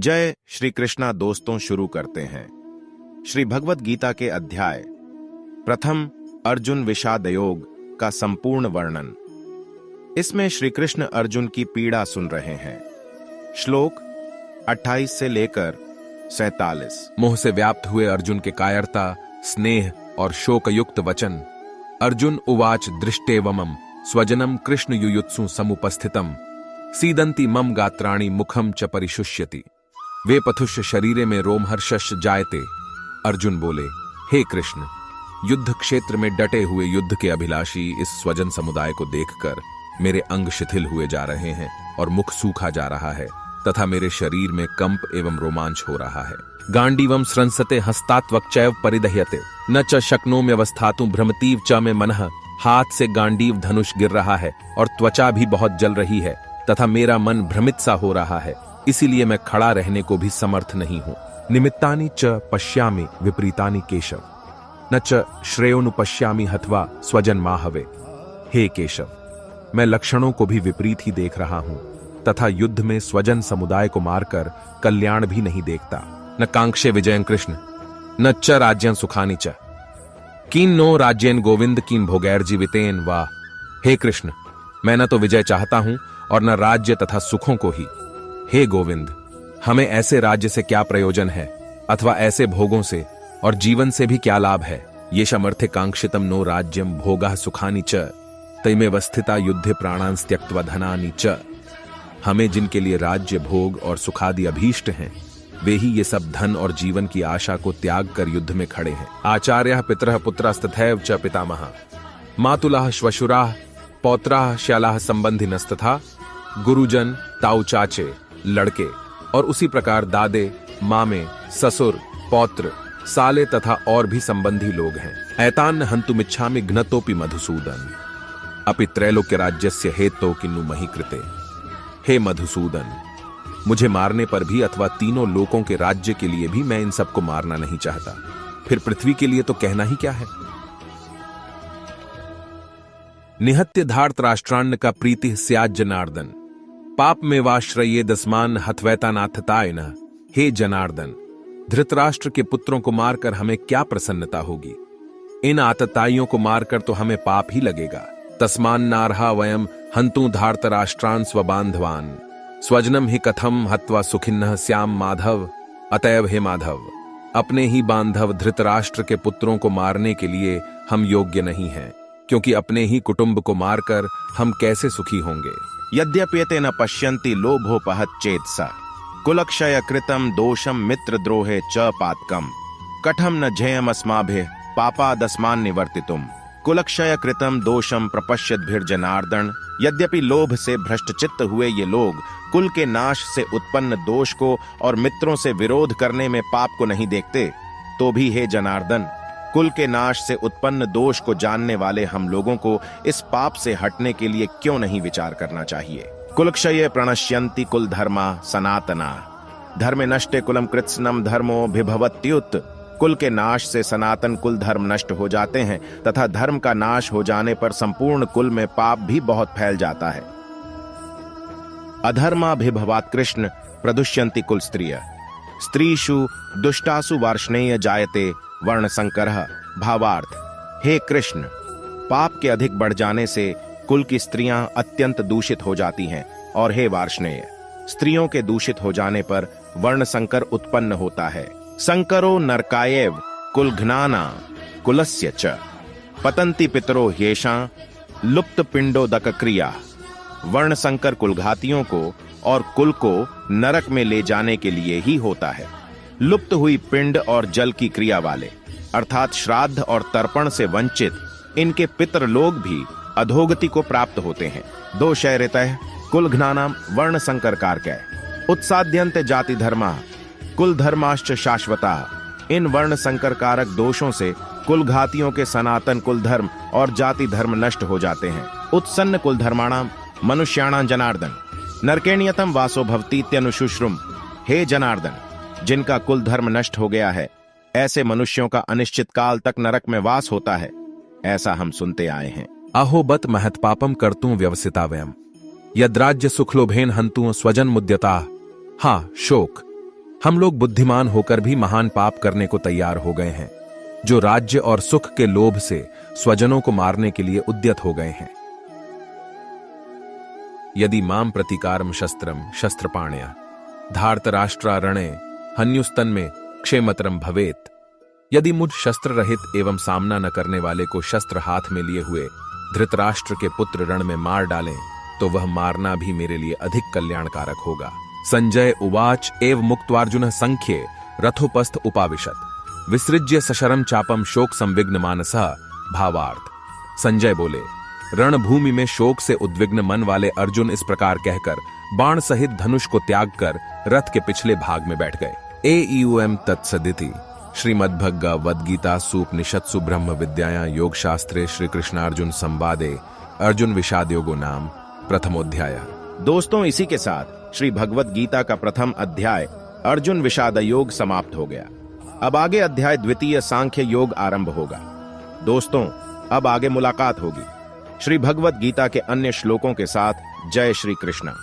जय श्री कृष्णा। दोस्तों, शुरू करते हैं श्री भगवत गीता के अध्याय प्रथम अर्जुन विषाद योग का संपूर्ण वर्णन। इसमें श्री कृष्ण अर्जुन की पीड़ा सुन रहे हैं। श्लोक 28 से लेकर 47। मोह से व्याप्त हुए अर्जुन के कायरता, स्नेह और शोकयुक्त वचन। अर्जुन उवाच दृष्टेवमं स्वजनम कृष्ण युयुत्सु समुपस्थितम सीदंती मम गात्राणि मुखम च परिशुष्यति वे पथुष शरीरे में रोमहर्षश जायते। अर्जुन बोले, हे कृष्ण, युद्ध क्षेत्र में डटे हुए युद्ध के अभिलाषी इस स्वजन समुदाय को देखकर मेरे अंग शिथिल हुए जा रहे हैं और मुख सूखा जा रहा है तथा मेरे शरीर में कंप एवं रोमांच हो रहा है। गांडीवम स्रंसते हस्तात्वक्चैव परिदह्यते न च शक्नोम्यवस्थातु भ्रमतीव च में मनः। हाथ से गांडीव धनुष गिर रहा है और त्वचा भी बहुत जल रही है तथा मेरा मन भ्रमित सा हो रहा है, इसीलिए मैं खड़ा रहने को भी समर्थ नहीं हूं। निमित्तानि च पश्यामि विपरीतानि केशव न च श्रेयोनुपश्यामि हत्वा स्वजन माहवे। हे केशव, मैं लक्षणों को भी विपरीत ही देख रहा हूं तथा युद्ध में स्वजन समुदाय को मारकर कल्याण भी नहीं देखता। न कांक्षे विजयं कृष्ण न च राज्यं सुखानि च कीन नो राज्येन गोविंद कीन भोगैर्जीवितेन वा। हे कृष्ण, मैं न तो विजय चाहता हूं और न राज्य तथा सुखों को ही। हे गोविंद, हमें ऐसे राज्य से क्या प्रयोजन है अथवा ऐसे भोगों से और जीवन से भी क्या लाभ है। ये समर्थे कांक्षितम नो राज्यम भोगा सुखानि च तैमेव स्थिता युद्धे प्राणान् त्यक्त्वा धनानि च। हमें जिनके लिए राज्य, भोग और सुखादि अभीष्ट हैं, वे ही ये सब धन और जीवन की आशा को त्याग कर युद्ध में खड़े हैं। आचार्यः पितरः पुत्रस्तथैव च पितामहः मातुलः श्वशुराः पौत्राः श्यालाः संबंधिनस्तथा गुरुजन, ताऊ चाचे, लड़के और उसी प्रकार दादे, मामे, ससुर, पौत्र, साले तथा और भी संबंधी लोग हैं। ऐतान्न हन्तुमिच्छामि घ्नतोपि मधुसूदन अपि त्रैलोक्य राज्यस्य हेतो किन्नु मही कृते। हे मधुसूदन, मुझे मारने पर भी अथवा तीनों लोकों के राज्य के लिए भी मैं इन सबको मारना नहीं चाहता, फिर पृथ्वी के लिए तो कहना ही क्या है। निहत्य धार्तराष्ट्रान्न का प्रीति स्यात् जनार्दन पाप में वाश्रये दस्मान हथवैतानाथताय न। हे जनार्दन, धृतराष्ट्र के पुत्रों को मारकर हमें क्या प्रसन्नता होगी। इन आतताइयों को मारकर तो हमें पाप ही लगेगा। तस्मान नारहा वयम हंतु धार्तराष्ट्रान् स्वबांधवान् स्वजनम ही कथम हत्वा सुखिन्नः स्याम माधव। अतएव हे माधव, अपने ही बांधव धृतराष्ट्र के पुत्रों को मारने के लिए हम योग्य नहीं हैं, क्योंकि अपने ही कुटुंब को मारकर हम कैसे सुखी होंगे। यद्यप्येते न पश्यन्ति लोभोपहच्चेतसा कुलक्षय कृतं दोषम मित्रद्रोहे च पातकम कथम न झेयमस्माभिः पापादस्मान् निवर्तितुम। कुलक्षय कृतं दोषम प्रपश्यद्भिर्जनार्दन। यद्यपि लोभ से भ्रष्टचित्त हुए ये लोग कुल के नाश से उत्पन्न दोष को और मित्रों से विरोध करने में पाप को नहीं देखते, तो भी हे जनार्दन, कुल के नाश से उत्पन्न दोष को जानने वाले हम लोगों को इस पाप से हटने के लिए क्यों नहीं विचार करना चाहिए। कुलक्षये प्रणश्यन्ति कुल धर्मा सनातना धर्मे नष्टे कुलम कृत्स्नम धर्मो विभवत्युत। कुल के नाश से सनातन कुल धर्म नष्ट हो जाते हैं तथा धर्म का नाश हो जाने पर संपूर्ण कुल में पाप भी बहुत फैल जाता है। अधर्माभिभवात् कृष्ण प्रदुष्यन्ति कुल स्त्रिय स्त्रीषु दुष्टासु वार्ष्णेय जायते वर्ण संकरः। भावार्थ, हे कृष्ण, पाप के अधिक बढ़ जाने से कुल की स्त्रियां अत्यंत दूषित हो जाती हैं और हे वार्ष्णेय, स्त्रियों के दूषित हो जाने पर वर्ण संकर उत्पन्न होता है। संकरो नरकायेव कुलघ्नाना कुलस्य च पतंति पितरो ह्येषां लुप्त पिंडोदक क्रिया। वर्ण संकर कुलघातियों को और कुल को नरक में ले जाने के लिए ही होता है। लुप्त हुई पिंड और जल की क्रिया वाले अर्थात श्राद्ध और तर्पण से वंचित इनके पितर लोग भी अधोगति को प्राप्त होते हैं। दोषैरितः कुलघ्नानाम वर्ण संकर कारकै उत्साद्यन्त जाति धर्मा कुल धर्माश्च शाश्वता। इन वर्ण संकर कारक दोषों से कुलघातियों के सनातन कुल धर्म और जाति धर्म नष्ट हो जाते हैं। उत्सन्न कुल धर्माणाम मनुष्याणां जनार्दन नरकेण्यतम वासो भवतीत्यनुशुश्रुम। हे जनार्दन, जिनका कुल धर्म नष्ट हो गया है, ऐसे मनुष्यों का अनिश्चित काल तक नरक में वास होता है, ऐसा हम सुनते आए हैं। अहो बत महत्पापम कर्तुं व्यवसिता वयम यद्राज्य सुखलोभेन हंतु स्वजन मुद्यता। हाँ, शोक, हम लोग बुद्धिमान होकर भी महान पाप करने को तैयार हो गए हैं, जो राज्य और सुख के लोभ से स्वजनों को मारने के लिए उद्यत हो गए हैं। यदि माम प्रतिकारम शस्त्रम शस्त्रपाण्या धार्तराष्ट्रारणे हन्युस्तन में क्षेमतरम भवेत। यदि मुझ शस्त्र रहित एवं सामना न करने वाले को शस्त्र हाथ में लिए हुए धृतराष्ट्र के पुत्र रण में मार डालें, तो वह मारना भी मेरे लिए अधिक कल्याणकारक होगा। संजय उवाच एव मुक्त्वार्जुनः संख्ये रथोपस्थ उपाविशत विसृज्य सशरम चापम शोक संविघ्न मानसः। भावार्थ, संजय बोले, रणभूमि में शोक से उद्विग्न मन वाले अर्जुन इस प्रकार कहकर बाण सहित धनुष को त्याग कर रथ के पिछले भाग में बैठ गए। एईउएम तत्सदिति श्रीमद्भगवद्गीता सूपनिषत्सु ब्रह्म विद्यायां योग शास्त्रे श्री कृष्णार्जुन संवादे अर्जुन विषाद योगो नाम प्रथमोध्याय। दोस्तों, इसी के साथ श्री भगवत गीता का प्रथम अध्याय अर्जुन विषाद योग समाप्त हो गया। अब आगे अध्याय द्वितीय सांख्य योग आरंभ होगा। दोस्तों, अब आगे मुलाकात होगी श्री भगवत गीता के अन्य श्लोकों के साथ। जय श्री कृष्ण।